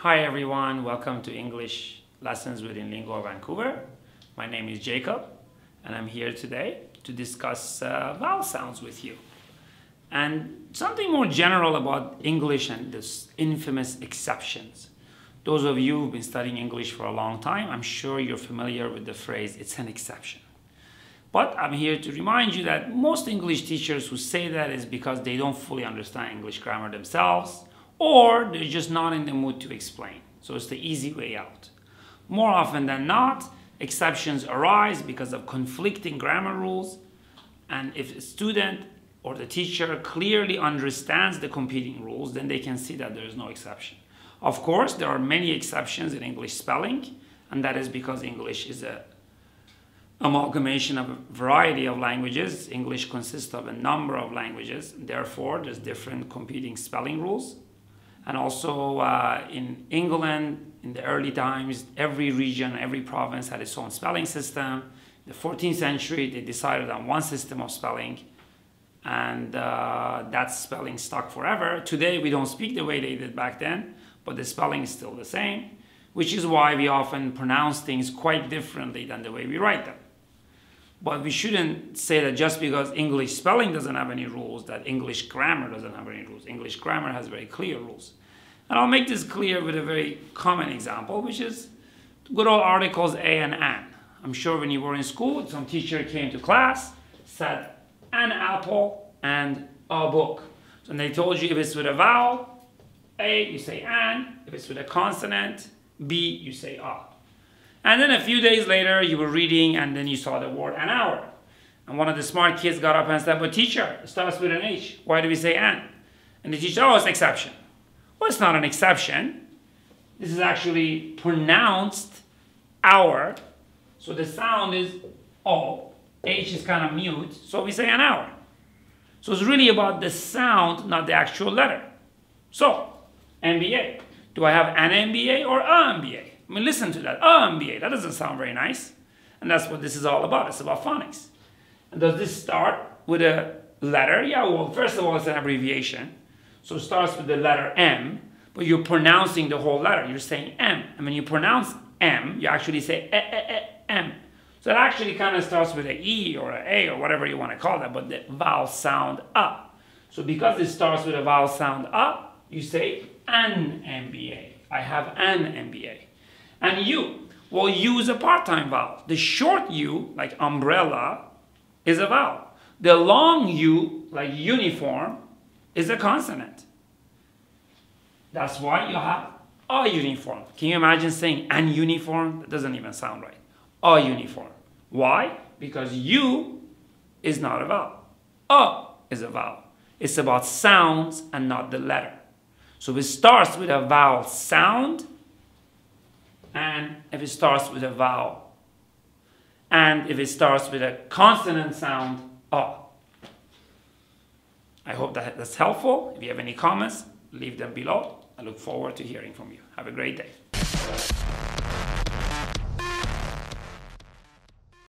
Hi everyone, welcome to English Lessons with Inlingua Vancouver. My name is Jacob and I'm here today to discuss vowel sounds with you. And something more general about English and this infamous exceptions. Those of you who've been studying English for a long time, I'm sure you're familiar with the phrase, it's an exception. But I'm here to remind you that most English teachers who say that is because they don't fully understand English grammar themselves, or they're just not in the mood to explain. So it's the easy way out. More often than not, exceptions arise because of conflicting grammar rules, and if a student or the teacher clearly understands the competing rules, then they can see that there is no exception. Of course, there are many exceptions in English spelling, and that is because English is an amalgamation of a variety of languages. English consists of a number of languages, therefore there's different competing spelling rules. And also in England, in the early times, every region, every province had its own spelling system. In the 14th century, they decided on one system of spelling, and that spelling stuck forever. Today, we don't speak the way they did back then, but the spelling is still the same, which is why we often pronounce things quite differently than the way we write them. But we shouldn't say that just because English spelling doesn't have any rules, that English grammar doesn't have any rules. English grammar has very clear rules. And I'll make this clear with a very common example, which is good old articles a and an. I'm sure when you were in school, some teacher came to class, said an apple and a book. So they told you if it's with a vowel, A, you say an. If it's with a consonant, B, you say a. And then a few days later, you were reading and then you saw the word an hour. And one of the smart kids got up and said, but teacher, it starts with an H. Why do we say an? And the teacher, oh, it's an exception. Well, it's not an exception. This is actually pronounced hour. So the sound is O. H is kind of mute. So we say an hour. So it's really about the sound, not the actual letter. So, MBA. Do I have an MBA or a MBA? I mean, listen to that. MBA. That doesn't sound very nice. And that's what this is all about. It's about phonics. And does this start with a letter? Yeah, well, first of all, it's an abbreviation. So it starts with the letter M, but you're pronouncing the whole letter. You're saying M. And when you pronounce M, you actually say M. So it actually kind of starts with an E or an A or whatever you want to call that, but the vowel sound A. So because it starts with a vowel sound A, you say an MBA. I have an MBA. And U, well, U is a part-time vowel. The short U, like umbrella, is a vowel. The long U, like uniform, is a consonant. That's why you have a uniform. Can you imagine saying an uniform? That doesn't even sound right. A uniform. Why? Because U is not a vowel. A is a vowel. It's about sounds and not the letter. So it starts with a vowel sound, and if it starts with a vowel, and if it starts with a consonant sound, A. I hope that's helpful. If you have any comments, leave them below. I look forward to hearing from you. Have a great day.